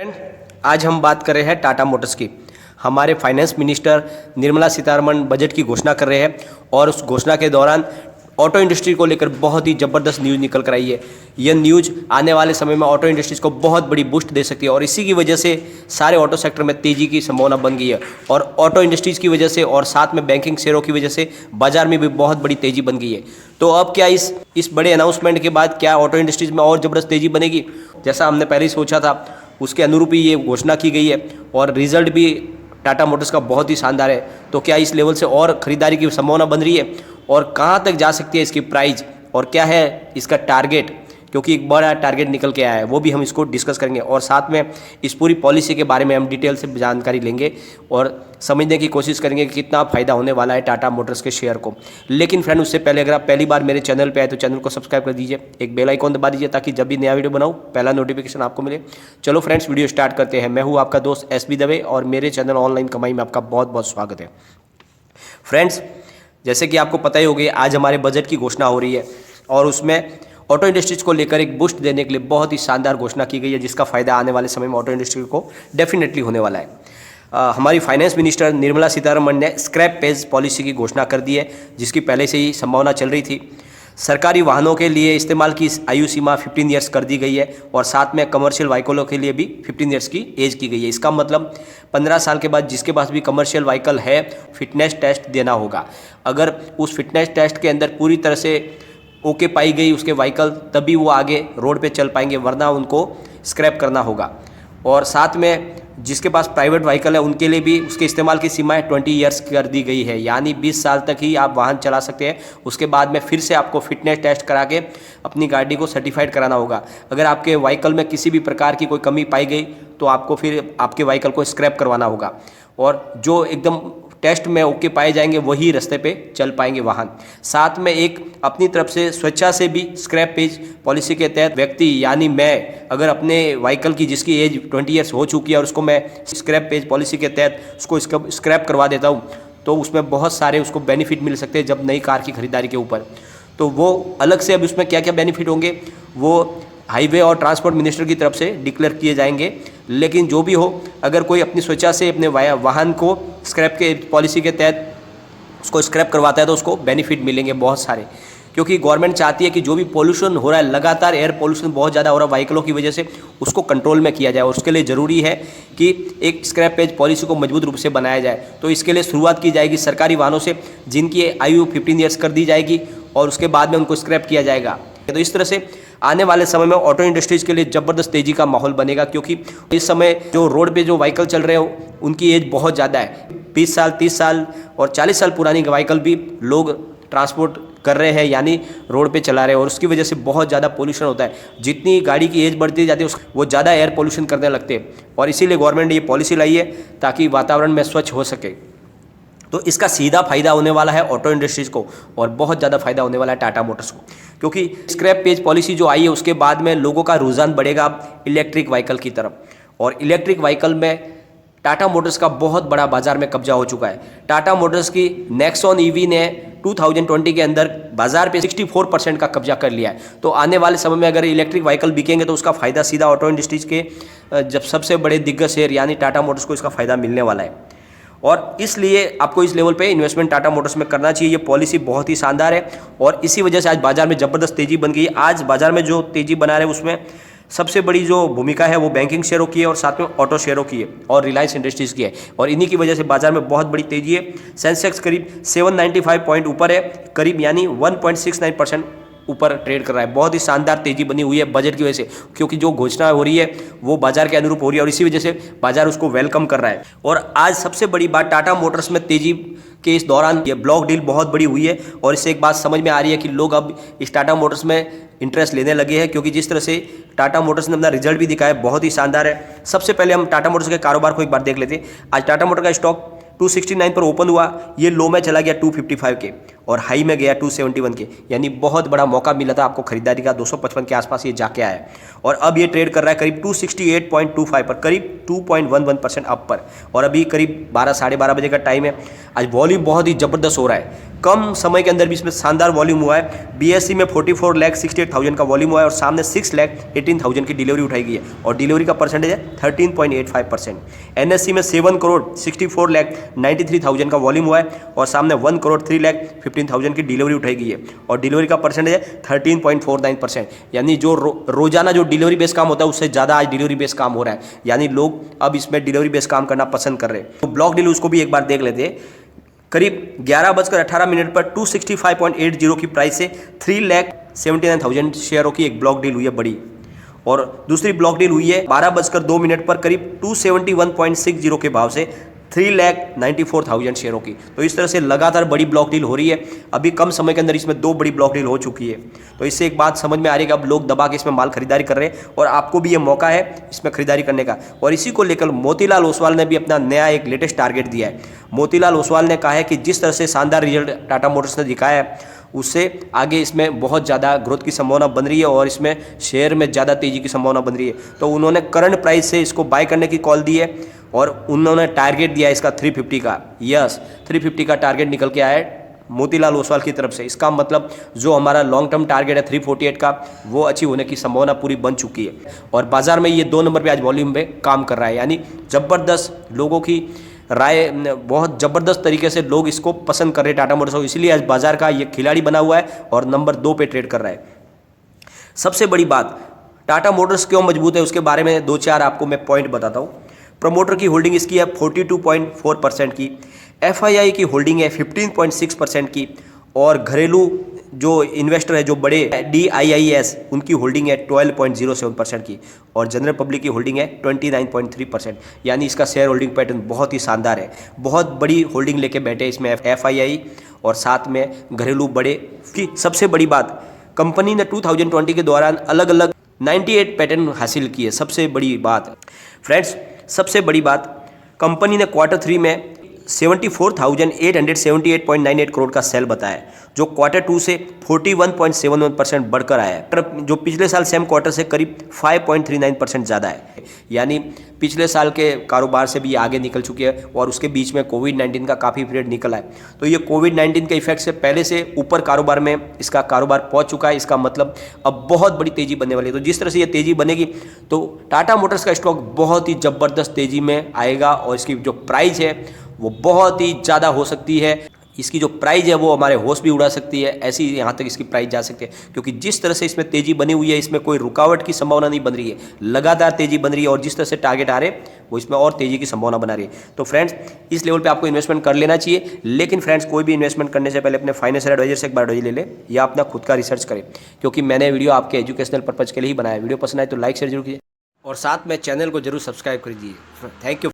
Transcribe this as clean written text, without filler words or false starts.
Friend, आज हम बात कर रहे हैं टाटा मोटर्स की। हमारे finance minister Nirmala Sitharaman budget की घोषणा कर रहे हैं और उस घोषणा के दौरान ऑटो इंडस्ट्री को लेकर बहुत ही ज़बरदस्त न्यूज़ निकल कर आई है। यह न्यूज़ आने वाले समय में ऑटो इंडस्ट्रीज़ को बहुत बड़ी बूस्ट दे सकती है और इसी की वजह से सारे ऑटो सेक्टर में तेज़ी की संभावना बन गई है और ऑटो इंडस्ट्रीज़ की वजह से और साथ में बैंकिंग शेयरों की वजह से बाजार में भी बहुत बड़ी तेज़ी बन गई है। तो अब क्या इस बड़े अनाउंसमेंट के बाद क्या ऑटो इंडस्ट्रीज़ में और ज़बरदस्त तेज़ी बनेगी? जैसा हमने पहले ही सोचा था उसके अनुरूप ही ये घोषणा की गई है और रिजल्ट भी टाटा मोटर्स का बहुत ही शानदार है। तो क्या इस लेवल से और ख़रीदारी की संभावना बन रही है और कहाँ तक जा सकती है इसकी प्राइस और क्या है इसका टारगेट, क्योंकि एक बड़ा टारगेट निकल के आया है, वो भी हम इसको डिस्कस करेंगे और साथ में इस पूरी पॉलिसी के बारे में हम डिटेल से जानकारी लेंगे और समझने की कोशिश करेंगे कि कितना फ़ायदा होने वाला है टाटा मोटर्स के शेयर को। लेकिन फ्रेंड, उससे पहले अगर आप पहली बार मेरे चैनल पे आए तो चैनल को सब्सक्राइब कर दीजिए, एक बेल आइकॉन दबा दीजिए ताकि जब भी नया वीडियो बनाऊँ पहला नोटिफिकेशन आपको मिले। चलो फ्रेंड्स, वीडियो स्टार्ट करते हैं। मैं हूँ आपका दोस्त एसबी दवे और मेरे चैनल ऑनलाइन कमाई में आपका बहुत बहुत स्वागत है। फ्रेंड्स, जैसे कि आपको पता ही होगा, आज हमारे बजट की घोषणा हो रही है और उसमें ऑटो इंडस्ट्रीज को लेकर एक बूस्ट देने के लिए बहुत ही शानदार घोषणा की गई है, जिसका फ़ायदा आने वाले समय में ऑटो इंडस्ट्री को डेफिनेटली होने वाला है। हमारी फाइनेंस मिनिस्टर निर्मला सीतारमण ने स्क्रैप पेज पॉलिसी की घोषणा कर दी है, जिसकी पहले से ही संभावना चल रही थी। सरकारी वाहनों के लिए इस्तेमाल की आयु सीमा 15 ईयर्स कर दी गई है और साथ में कमर्शियल व्हीकलों के लिए भी 15 ईयर्स की एज की गई है। इसका मतलब 15 साल के बाद जिसके पास भी कमर्शियल व्हीकल है, फिटनेस टेस्ट देना होगा। अगर उस फिटनेस टेस्ट के अंदर पूरी तरह से ओके पाई गई उसके व्हीकल, तभी वो आगे रोड पे चल पाएंगे, वरना उनको स्क्रैप करना होगा। और साथ में जिसके पास प्राइवेट व्हीकल है उनके लिए भी उसके इस्तेमाल की सीमाएं 20 ईयर्स कर दी गई है, यानी 20 साल तक ही आप वाहन चला सकते हैं। उसके बाद में फिर से आपको फिटनेस टेस्ट करा के अपनी गाड़ी को सर्टिफाइड कराना होगा। अगर आपके व्हीकल में किसी भी प्रकार की कोई कमी पाई गई तो आपको फिर आपके व्हीकल को स्क्रैप करवाना होगा और जो एकदम टेस्ट में ओके पाए जाएंगे वही रास्ते पे चल पाएंगे वाहन। साथ में एक अपनी तरफ से स्वेच्छा से भी स्क्रैप पेज पॉलिसी के तहत व्यक्ति यानी मैं अगर अपने व्हीकल की जिसकी एज 20 ईयर्स हो चुकी है और उसको मैं स्क्रैप पेज पॉलिसी के तहत उसको स्क्रैप करवा देता हूँ तो उसमें बहुत सारे उसको बेनिफिट मिल सकते हैं जब नई कार की खरीदारी के ऊपर। तो वो अलग से अब उसमें क्या क्या बेनिफिट होंगे वो हाईवे और ट्रांसपोर्ट मिनिस्टर की तरफ से डिक्लेयर किए जाएंगे। लेकिन जो भी हो, अगर कोई अपनी स्वेच्छा से अपने वाहन को स्क्रैप के पॉलिसी के तहत उसको स्क्रैप करवाता है तो उसको बेनिफिट मिलेंगे बहुत सारे, क्योंकि गवर्नमेंट चाहती है कि जो भी पोल्यूशन हो रहा है, लगातार एयर पोल्यूशन बहुत ज़्यादा हो रहा है व्हीकलों की वजह से, उसको कंट्रोल में किया जाए और उसके लिए ज़रूरी है कि एक स्क्रैप पेज पॉलिसी को मजबूत रूप से बनाया जाए। तो इसके लिए शुरुआत की जाएगी सरकारी वाहनों से जिनकी आयु 15 ईयर्स कर दी जाएगी और उसके बाद में उनको स्क्रैप किया जाएगा। तो इस तरह से आने वाले समय में ऑटो इंडस्ट्रीज़ के लिए ज़बरदस्त तेज़ी का माहौल बनेगा, क्योंकि इस समय जो रोड पे जो व्हीकल चल रहे हो उनकी एज बहुत ज़्यादा है। 20 साल, 30 साल और 40 साल पुरानी व्हीकल भी लोग ट्रांसपोर्ट कर रहे हैं, यानी रोड पे चला रहे हैं और उसकी वजह से बहुत ज़्यादा पोल्यूशन होता है। जितनी गाड़ी की एज बढ़ती जाती है वो ज़्यादा एयर पोल्यूशन करने लगते हैं और इसीलिए गवर्नमेंट ने ये पॉलिसी लाई है ताकि वातावरण में स्वच्छ हो सके। तो इसका सीधा फ़ायदा होने वाला है ऑटो इंडस्ट्रीज़ को और बहुत ज़्यादा फ़ायदा होने वाला है टाटा मोटर्स को, क्योंकि स्क्रैप पेज पॉलिसी जो आई है उसके बाद में लोगों का रुझान बढ़ेगा इलेक्ट्रिक व्हीकल की तरफ और इलेक्ट्रिक व्हीकल में टाटा मोटर्स का बहुत बड़ा बाजार में कब्जा हो चुका है। टाटा मोटर्स की नेक्सॉन ईवी ने 2020 के अंदर बाजार पे 64% का कब्जा कर लिया है। तो आने वाले समय में अगर इलेक्ट्रिक व्हीकल बिकेंगे तो उसका फ़ायदा सीधा ऑटो इंडस्ट्रीज़ के जब सबसे बड़े दिग्गज शेयर यानी टाटा मोटर्स को इसका फ़ायदा मिलने वाला है और इसलिए आपको इस लेवल पे इन्वेस्टमेंट टाटा मोटर्स में करना चाहिए। ये पॉलिसी बहुत ही शानदार है और इसी वजह से आज बाजार में ज़बरदस्त तेज़ी बन गई है। आज बाजार में जो तेज़ी बना रहे हैं उसमें सबसे बड़ी जो भूमिका है वो बैंकिंग शेयरों की है और साथ में ऑटो शेयरों की है और रिलायंस इंडस्ट्रीज़ की है और इन्हीं की वजह से बाजार में बहुत बड़ी तेज़ी है। सेंसेक्स करीब 795 पॉइंट ऊपर है, करीब यानी 1.69% ऊपर ट्रेड कर रहा है। बहुत ही शानदार तेज़ी बनी हुई है बजट की वजह से, क्योंकि जो घोषणा हो रही है वो बाजार के अनुरूप हो रही है और इसी वजह से बाजार उसको वेलकम कर रहा है। और आज सबसे बड़ी बात, टाटा मोटर्स में तेज़ी के इस दौरान ये ब्लॉक डील बहुत बड़ी हुई है और इससे एक बात समझ में आ रही है कि लोग अब इस टाटा मोटर्स में इंटरेस्ट लेने लगे हैं, क्योंकि जिस तरह से टाटा मोटर्स ने अपना रिजल्ट भी दिखाया बहुत ही शानदार है। सबसे पहले हम टाटा मोटर्स के कारोबार को एक बार देख लेते हैं। आज टाटा मोटर का स्टॉक 269 पर ओपन हुआ, ये लो में चला गया 255 के और हाई में गया 271 के, यानी बहुत बड़ा मौका मिला था आपको खरीदारी का। 255 के आसपास ये जाके आया और अब ये ट्रेड कर रहा है करीब 268.25 पर, करीब 2.11% अप पर। और अभी करीब 12 साढ़े 12 बजे का टाइम है। आज वॉल्यूम बहुत ही ज़बरदस्त हो रहा है, कम समय के अंदर भी इसमें शानदार वॉल्यूम हुआ है। BSE में 44,68,000 का वॉल्यूम हुआ है और सामने 6,18,000 की डिलीवरी उठाई गई है और डिलीवरी का परसेंटेज है 13.85%। NSE में 7,64,93,000 का वॉल्यूम हुआ है और सामने 1,03,15,000 की डिलीवरी उठाई गई है और डिलीवरी का परसेंटेज है 13.49%। यानी जो रोजाना जो डिलीवरी बेस काम होता है उससे ज़्यादा आज डिलीवरी बेस काम हो रहा है, यानी लोग अब इसमें डिलीवरी बेस काम करना पसंद कर रहे हैं। तो ब्लॉक डील उसको भी एक बार देख लेते हैं। करीब 11:18 पर 265.80 की प्राइस से 3,79,000 शेयरों की एक ब्लॉक डील हुई है बड़ी। और दूसरी ब्लॉक डील हुई है 12:02 पर करीब 271.60 के भाव से 3,94,000 शेयरों की। तो इस तरह से लगातार बड़ी ब्लॉक डील हो रही है। अभी कम समय के अंदर इसमें 2 बड़ी ब्लॉक डील हो चुकी है। तो इससे एक बात समझ में आ रही है कि अब लोग दबा के इसमें माल खरीदारी कर रहे हैं और आपको भी ये मौका है इसमें खरीदारी करने का। और इसी को लेकर मोतीलाल ओसवाल ने भी अपना नया एक लेटेस्ट टारगेट दिया है। मोतीलाल ओसवाल ने कहा है कि जिस तरह से शानदार रिजल्ट टाटा मोटर्स ने दिखाया है उससे आगे इसमें बहुत ज़्यादा ग्रोथ की संभावना बन रही है और इसमें शेयर में ज़्यादा तेज़ी की संभावना बन रही है। तो उन्होंने करंट प्राइस से इसको बाय करने की कॉल दी है और उन्होंने टारगेट दिया है इसका 350 का। यस, 350 का टारगेट निकल के आया है मोतीलाल ओसवाल की तरफ से। इसका मतलब जो हमारा लॉन्ग टर्म टारगेट है 348 का, वो अचीव होने की संभावना पूरी बन चुकी है। और बाजार में ये 2 नंबर पे आज वॉल्यूम पे काम कर रहा है, यानी ज़बरदस्त लोगों की राय, बहुत ज़बरदस्त तरीके से लोग इसको पसंद कर रहे हैं टाटा मोटर्स को, इसलिए आज बाजार का ये खिलाड़ी बना हुआ है और नंबर 2 पे ट्रेड कर रहा है। सबसे बड़ी बात, टाटा मोटर्स क्यों मजबूत है उसके बारे में 2-4 आपको मैं पॉइंट बताता हूँ। प्रमोटर की होल्डिंग इसकी है 42.4% की, FII की होल्डिंग है 15.6% की और घरेलू जो इन्वेस्टर है जो बड़े DIIS उनकी होल्डिंग है 12.07% की और जनरल पब्लिक की होल्डिंग है 29.3%। यानी इसका शेयर होल्डिंग पैटर्न बहुत ही शानदार है। बहुत बड़ी होल्डिंग लेके बैठे इसमें FII और साथ में घरेलू बड़े की। सबसे बड़ी बात, कंपनी ने 2020 के दौरान अलग अलग 98 पैटर्न हासिल किए। सबसे बड़ी बात फ्रेंड्स, सबसे बड़ी बात, कंपनी ने Q3 में 74,878.98 करोड़ का सेल बताया, जो Q2 से 41.71% बढ़कर आया है, जो पिछले साल सेम क्वार्टर से करीब 5.39% ज़्यादा है। यानी पिछले साल के कारोबार से भी आगे निकल चुकी है और उसके बीच में कोविड-19 का काफ़ी पीरियड निकला है। तो ये कोविड-19 के इफेक्ट से पहले से ऊपर कारोबार में इसका कारोबार पहुंच चुका है। इसका मतलब अब बहुत बड़ी तेज़ी बनने वाली है। तो जिस तरह से ये तेज़ी बनेगी तो टाटा मोटर्स का स्टॉक बहुत ही ज़बरदस्त तेज़ी में आएगा और इसकी जो प्राइस है वो बहुत ही ज़्यादा हो सकती है। इसकी जो प्राइस है वो हमारे होश भी उड़ा सकती है, ऐसी यहाँ तक इसकी प्राइस जा सकती है, क्योंकि जिस तरह से इसमें तेज़ी बनी हुई है इसमें कोई रुकावट की संभावना नहीं बन रही है, लगातार तेज़ी बन रही है और जिस तरह से टारगेट आ रहे हैं वो इसमें और तेज़ी की संभावना बना रही है। तो फ्रेंड्स, इस लेवल पे आपको इन्वेस्टमेंट कर लेना चाहिए। लेकिन फ्रेंड्स, कोई भी इन्वेस्टमेंट करने से पहले अपने फाइनेंशियल एडवाइजर से एक बार एडवाइस ले लें या अपना खुद का रिसर्च करें, क्योंकि मैंने वीडियो आपके एजुकेशनल पर्पज़ के लिए ही बनाया। वीडियो पसंद आए तो लाइक शेयर जरूर कीजिए और साथ में चैनल को जरूर सब्सक्राइब कर दीजिए। Thank you.